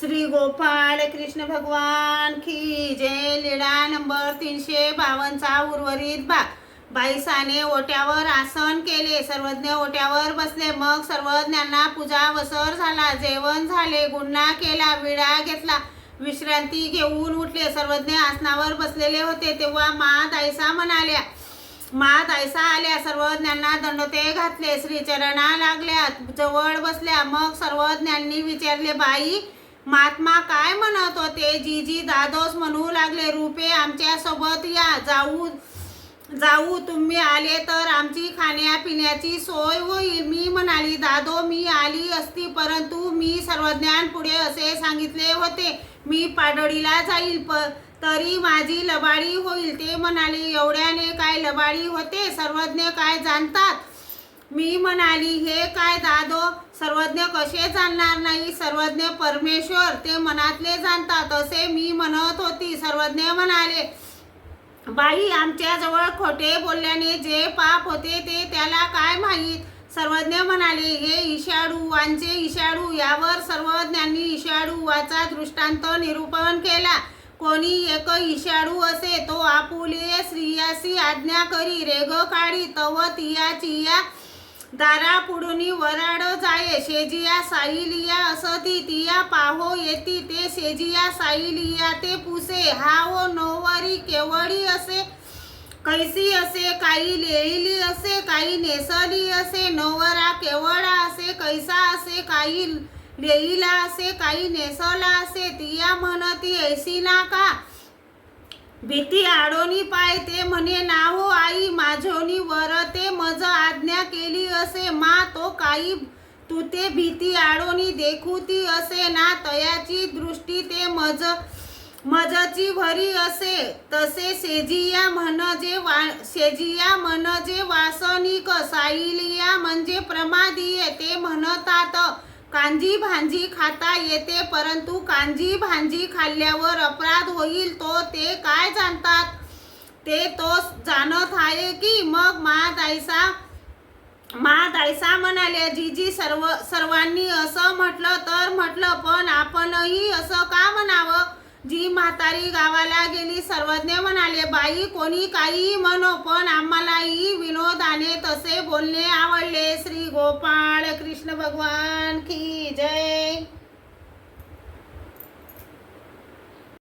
श्री गोपाल कृष्ण भगवान की जय। लीळा नंबर 352 चा उर्वरित भाग। बाईसाने ओट्यावर आसन केले, सर्वज्ञ ओट्यावर बसले। मग सर्वज्ञांना पूजा वसर झाला, जेवण झाले, गुन्हा केला, विडा घेतला, विश्रांती घेऊन उठले। सर्वज्ञ आसनावर बसलेले होते तेव्हा दाईसा म्हणाल्या, दाईसा आल्या, सर्वज्ञांना दंडोते घातले, श्रीचरणा लागल्या, जवळ बसल्या। मग सर्वज्ञांनी विचारले, बाई महात्मा काय म्हणत होते? जीजी दादोस म्हणू लागले, रूपे आमच्या सोबत या, जाऊ तुम्ही आले तर आमची खाण्यापिण्याची सोय होईल। मी म्हणाली, दादो मी आली असती, परंतु मी सर्वज्ञांपुढे असे सांगितले होते, मी पाडळीला जाईल तरी माझी लबाडी होईल। ते म्हणाले, एवढ्याने काय लबाडी होते? सर्वज्ञ काय जाणतात? मी म्हणाली, हे काय दादो, सर्वज्ञ कसे जाणणार नाही? सर्वज्ञ परमेश्वर, ते मनातले जाणतात असे मी म्हणत होती। सर्वज्ञ म्हणाले, बाई आमच्या जवळ खोटे बोलल्याने जे पाप होते ते त्याला काय माहीत? सर्वज्ञ म्हणाले, हे ईशाडूवांचे ईशाडू। यावर सर्वज्ञांनी ईशाडूवाचा दृष्टांत निरूपण केला। कोणी एक ईशाडू असे, तो आपुले स्त्रियासी आज्ञा करी, रेग काढी, तव तिया दारा पुढुनी वराड जाये, शेजिया साईलिया असती, तिया पाहो येती, ते शेजिया साईलिया ते पुसे, हा नोवरी केवडी असे, कैसी असे, काही लेईली असे, काही नेसली असे, नोवरा केवडा असे, कैसा असे, काही लेईला असे, काही नेसला असे, तिया म्हणती ऐसी ना का? भीती आडोनी पाय, ते म्हणे ना हो आई, माझोनी वर ते मज आज्ञा केली असे, तो काही तू ते भीती आडोनी देखुती असे ना, तयाची दृष्टी ते मजची भरी असे, तसे शेजिया म्हणजे वासनिक, साईलिया म्हणजे प्रमादीय। ते म्हणतात कांजी भांजी खाता येते, परंतु कांजी भांजी खाल्ल्यावर अपराध होईल, तो ते काय जाणतात? ते तो जाणत आहे की? मग दाईसा म्हणाल्या, जीजी सर्वांनी असं म्हटलं तर म्हटलं, पण आपणही असं का म्हणावं? जी म्हातारी गावाला गेली। सर्वज्ञ म्हणाले, बाई कोणी काही म्हणो, पण आम्हालाही विनोदाने तसे बोलणे आवडले। श्री गोपाळ कृष्ण भगवान की जय।